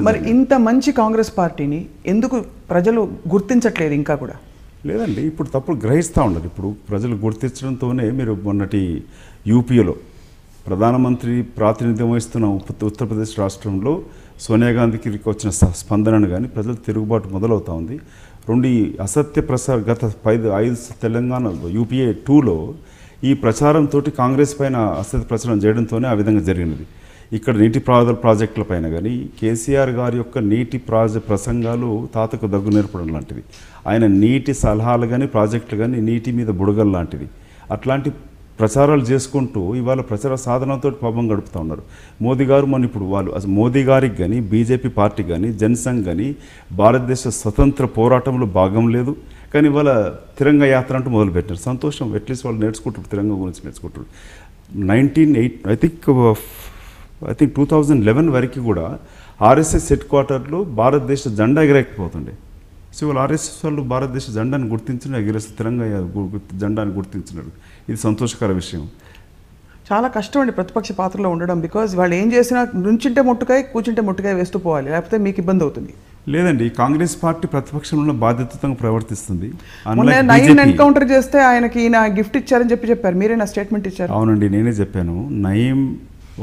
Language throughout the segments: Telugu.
మరి ఇంత మంచి కాంగ్రెస్ పార్టీని ఎందుకు ప్రజలు గుర్తించట్లేదు ఇంకా కూడా? లేదండి, ఇప్పుడు తప్పుడు గ్రహిస్తూ ఉండరు. ఇప్పుడు ప్రజలు గుర్తించడంతోనే మీరు మొన్నటి యూపీలో ప్రధానమంత్రి ప్రాతినిధ్యం వహిస్తున్న ఉత్తరప్రదేశ్ రాష్ట్రంలో సోనియా గాంధీకి వచ్చిన స్పందనను కానీ ప్రజలు తిరుగుబాటు మొదలవుతూ ఉంది. రెండు ఈ అసత్య ప్రసార గత 5 తెలంగాణ యూపీఏ 2లో ఈ ప్రచారంతో కాంగ్రెస్ పైన అసత్య ప్రచారం చేయడంతోనే ఆ విధంగా జరిగినది. ఇక్కడ నీటిపారుదల ప్రాజెక్టుల పైన కానీ కేసీఆర్ గారి యొక్క నీటి ప్రసంగాలు తాతకు దగ్గు నేర్పడం లాంటిది. ఆయన నీటి సలహాలు కానీ ప్రాజెక్టులు కానీ నీటి మీద బుడగలు లాంటిది. అట్లాంటి ప్రచారాలు చేసుకుంటూ ఇవాళ ప్రచార సాధనతో పాపం గడుపుతూ ఉన్నారు. మోదీ గారు మన ఇప్పుడు వాళ్ళు అసలు మోదీ గారికి కానీ బీజేపీ పార్టీ కానీ జనసంఘ్ కానీ భారతదేశ స్వతంత్ర పోరాటంలో భాగం లేదు. కానీ ఇవాళ తిరంగ యాత్ర అంటూ మొదలుపెట్టారు. సంతోషం, అట్లీస్ట్ వాళ్ళు నేర్చుకుంటారు, తిరంగ గురించి నేర్చుకుంటారు. 2011 వరకు కూడా ఆర్ఎస్ఎస్ హెడ్ క్వార్టర్లో భారతదేశ జెండా ఎగరేకపోతుండే. సో వాళ్ళు ఆర్ఎస్ఎస్ వాళ్ళు భారతదేశ జెండాను గుర్తించిన ఎగిరేసి తిరంగ జెండాను గుర్తించినారు. ఇది సంతోషకర విషయం. చాలా కష్టం అండి ప్రతిపక్ష పాత్రలో ఉండడం. బికాజ్ వాళ్ళు ఏం చేసినా నుంచుంటే ముట్టుకాయ కూర్చుంటే ముట్టుకాయ వేస్తూ పోవాలి, లేకపోతే మీకు ఇబ్బంది అవుతుంది. లేదండి, కాంగ్రెస్ పార్టీ ప్రతిపక్షంలో బాధ్యతగా ప్రవర్తిస్తుంది. నయీం ఎన్కౌంటర్ చేస్తే ఆయనకి ఈయన గిఫ్ట్ ఇచ్చారని చెప్పారు. మీరే నా స్టేట్మెంట్ ఇచ్చారు. అవునండి, నేనే చెప్పాను. నయీం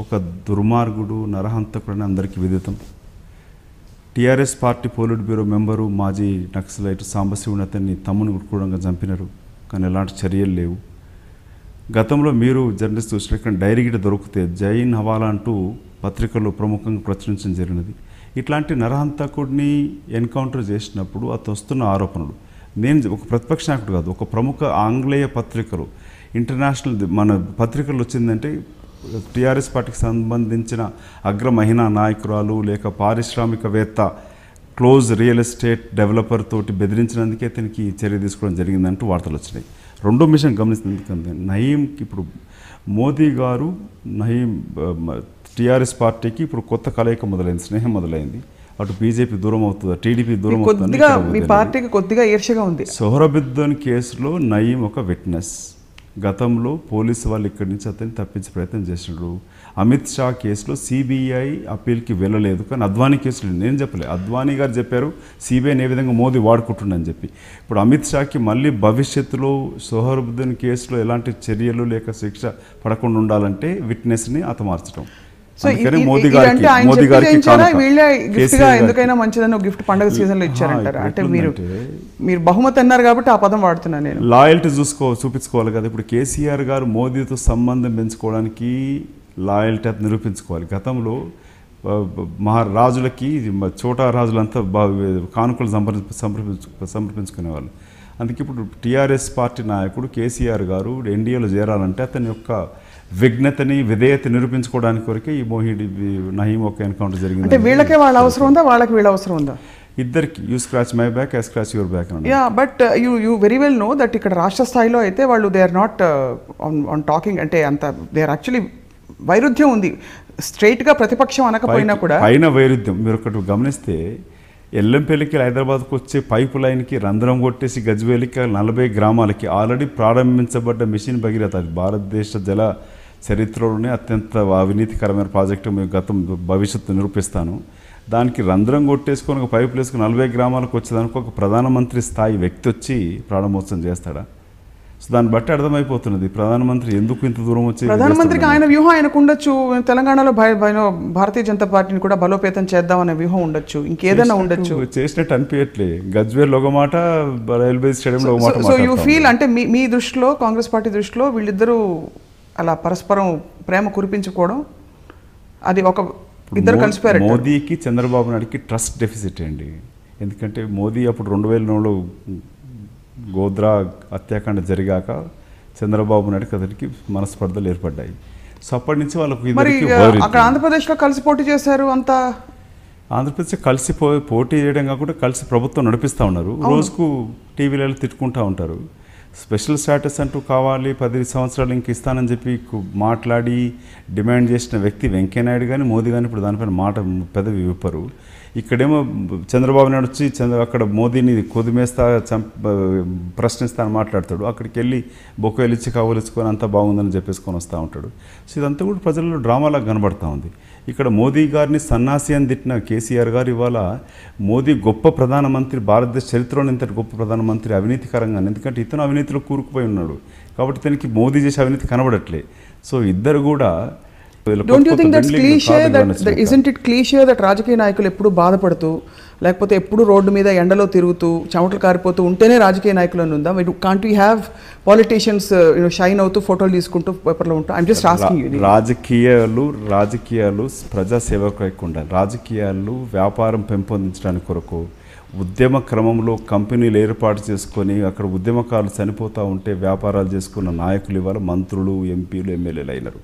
ఒక దుర్మార్గుడు, నరహంతకుడు అని అందరికీ విదితం. TRS party polit bureau member మాజీ నక్సలైట్ సాంబశివుని అతన్ని తమ్ముని క్రూరంగా చంపినారు. కానీ ఎలాంటి చర్యలు లేవు. గతంలో మీరు జర్నలిస్ట్ చూసిన ఇక్కడ డైరీ గిట దొరికితే జైన్ హవాలా అంటూ పత్రికల్లో ప్రముఖంగా ప్రచురించడం జరిగినది. ఇట్లాంటి నరహంతకుడిని ఎన్కౌంటర్ చేసినప్పుడు అతను వస్తున్న ఆరోపణలు, నేను ఒక ప్రతిపక్ష నాయకుడు కాదు, ఒక ప్రముఖ ఆంగ్లేయ పత్రికలు ఇంటర్నేషనల్ మన పత్రికలు వచ్చిందంటే టీఆర్ఎస్ పార్టీకి సంబంధించిన అగ్ర మహిళా నాయకురాలు లేక పారిశ్రామికవేత్త క్లోజ్ రియల్ ఎస్టేట్ డెవలపర్ తోటి బెదిరించినందుకే అతనికి చర్య తీసుకోవడం జరిగిందంటూ వార్తలు వచ్చినాయి. రెండో విషయం గమనిస్తుంది, నయీంకి ఇప్పుడు మోదీ గారు నయీం టీఆర్ఎస్ పార్టీకి ఇప్పుడు కొత్త కలయిక మొదలైంది, స్నేహం మొదలైంది. అటు బీజేపీ దూరం అవుతుందా, టీడీపీ దూరం అవుతుందా, మీ పార్టీకి కొద్దిగా ఈర్ష్యగా ఉంది. సోహ్రాబుద్దీన్ కేసులో నయీం ఒక విట్నెస్. గతంలో పోలీసు వాళ్ళు ఇక్కడి నుంచి అతన్ని తప్పించే ప్రయత్నం చేసినారు. అమిత్ షా కేసులో సిబిఐ అప్పీల్కి వెళ్ళలేదు. కానీ అద్వానీ కేసులో నేను చెప్పలే, అద్వానీ గారు చెప్పారు సిబిఐని ఏ విధంగా మోదీ వాడుకుంటుండని చెప్పి. ఇప్పుడు అమిత్ షాకి మళ్ళీ భవిష్యత్తులో సోహ్రాబుద్దీన్ కేసులో ఎలాంటి చర్యలు లేక శిక్ష పడకుండా ఉండాలంటే విట్నెస్ని హతమార్చడం. ఎందుకైనా మంచిదని గిఫ్ట్ పండుగ సీజన్ లో ఇచ్చారంటారు. అంటే మీరు బహుమతి అన్నారు కాబట్టి ఆ పదం వాడుతున్నాను నేను. లాయల్టీ చూపించుకోవాలి కదా. ఇప్పుడు కేసీఆర్ గారు మోదీతో సంబంధం పెంచుకోవడానికి లాయల్టీ అది నిరూపించుకోవాలి. గతంలో రాజులకి చోటా రాజులంతా కానుకలు సమర్పించుకునేవాళ్ళు. అందుకే ఇప్పుడు టీఆర్ఎస్ పార్టీ నాయకుడు కేసీఆర్ గారు ఎన్డీఏలో చేరాలంటే అతని యొక్క విఘ్నతని విధేయత నిరూపించుకోవడానికి వరకే ఈ నయీం ఒక ఎన్కౌంటర్ జరిగింది. అంటే వీళ్ళకే వాళ్ళ అవసరం ఉందా, వాళ్ళకి వీళ్ళ అవసరం ఉందా? ఇద్దరికి. You scratch my back, I scratch your back. But you very well know that ఇక్కడ రాష్ట్ర స్థాయిలో అయితే వాళ్ళు they are not on talking. అంటే అంత దే ఆర్ యాక్చువల్లీ వైరుధ్యం ఉంది. స్ట్రైట్గా ప్రతిపక్షం అనకపోయినా కూడా పైన వైరుధ్యం. మీరు ఒకటి గమనిస్తే ఎల్లంపల్లికి హైదరాబాద్కు వచ్చే పైపు లైన్కి రంధ్రం కొట్టేసి గజ్వేలికి 40 గ్రామాలకి ఆల్రెడీ ప్రారంభించబడ్డ మిషన్ భగీరథ. అది భారతదేశ జల చరిత్రలోనే అత్యంత అవినీతికరమైన ప్రాజెక్టు. మేము భవిష్యత్తు నిరూపిస్తాను. దానికి రంధ్రం కొట్టేసుకొని ఒక పైపులు వేసుకుని 40 గ్రామాలకు వచ్చేదానికి ఒక ప్రధానమంత్రి స్థాయి వ్యక్తి వచ్చి ప్రారంభోత్సవం చేస్తాడా? సో దాన్ని బట్టి అర్థమైపోతున్నది ప్రధానమంత్రి ఎందుకు ఇంత దూరం వచ్చి. ప్రధానమంత్రికి ఆయన వ్యూహం ఆయనకు ఉండొచ్చు. తెలంగాణలో భారతీయ జనతా పార్టీని కూడా బలోపేతం చేద్దామనే వ్యూహం ఉండొచ్చు, ఇంకేదైనా ఉండొచ్చు. చేసినట్టు అనిపించట్లే. గజ్వేల్ ఒక మాట, రైల్వే స్టేడియంలో ఒక మాట. సో యూ ఫీల్ అంటే మీ దృష్టిలో, కాంగ్రెస్ పార్టీ దృష్టిలో వీళ్ళిద్దరూ అలా పరస్పరం ప్రేమ కురిపించుకోవడం అది ఒక ఇద్దరు కలిసిపోయారు. మోదీకి చంద్రబాబు నాయుడుకి ట్రస్ట్ డెఫిసిట్ అండి. ఎందుకంటే మోదీ అప్పుడు 2009లో గోద్రా హత్యాకాండ జరిగాక చంద్రబాబు నాయుడుకి అతనికి మనస్పర్ధలు ఏర్పడ్డాయి. సో అప్పటి నుంచి వాళ్ళకు అక్కడ ఆంధ్రప్రదేశ్లో కలిసి పోటీ చేశారు. అంతా ఆంధ్రప్రదేశ్ కలిసి పోటీ చేయడం కాకుండా కలిసి ప్రభుత్వం నడిపిస్తూ ఉన్నారు. రోజుకు టీవీలలో తిట్టుకుంటూ ఉంటారు. స్పెషల్ స్టాటస్ అంటూ కావాలి, 10 సంవత్సరాలు ఇంక ఇస్తానని చెప్పి మాట్లాడి డిమాండ్ చేసిన వ్యక్తి వెంకయ్యనాయుడు కానీ మోదీ కానీ ఇప్పుడు దానిపైన మాట పెదవి విప్పరు. ఇక్కడేమో చంద్రబాబు నాయుడు వచ్చి అక్కడ మోదీని కొదిమేస్తా ప్రశ్నిస్తా అని మాట్లాడతాడు, అక్కడికి వెళ్ళి బొక్కలు ఇచ్చి కవలించుకొని అంతా బాగుందని చెప్పేసుకొని వస్తూ ఉంటాడు. సో ఇదంతా కూడా ప్రజల్లో డ్రామాలాగా కనబడతా ఉంది. ఇక్కడ మోదీ గారిని సన్నాసి అని తిట్టిన కేసీఆర్ గారు ఇవాళ మోదీ గొప్ప ప్రధానమంత్రి, భారతదేశ చరిత్రలో ఇంతటి గొప్ప ప్రధానమంత్రి అవినీతికరంగా, ఎందుకంటే ఇతను అవినీతిలో కూరుకుపోయి ఉన్నాడు కాబట్టి ఇతనికి మోదీ చేసే అవినీతి కనబడట్లే. సో ఇద్దరు కూడా don't you think that's cliche that isn't it cliche that రాజకీయ నాయకులు ఎప్పుడు బాధపడుతూ లేకపోతే ఎప్పుడు రోడ్డు మీద ఎండలో తిరుగుతూ చెమటలు కారిపోతూ ఉంటేనే రాజకీయ నాయకులు అని ఉందా? Can't you have politicians shine అవుతూ ఫోటోలు తీసుకుంటూ పేపర్లో ఉంటాం? I'm just asking you. రాజకీయాలు ప్రజాసేవకు ఉండాలి. రాజకీయాలు వ్యాపారం పెంపొందించడానికి కొరకు ఉద్యమ క్రమంలో కంపెనీలు ఏర్పాటు చేసుకొని అక్కడ ఉద్యమకారులు చనిపోతూ ఉంటే వ్యాపారాలు చేసుకున్న నాయకులు ఇవాళ మంత్రులు, ఎంపీలు, ఎమ్మెల్యేలు అయినారు.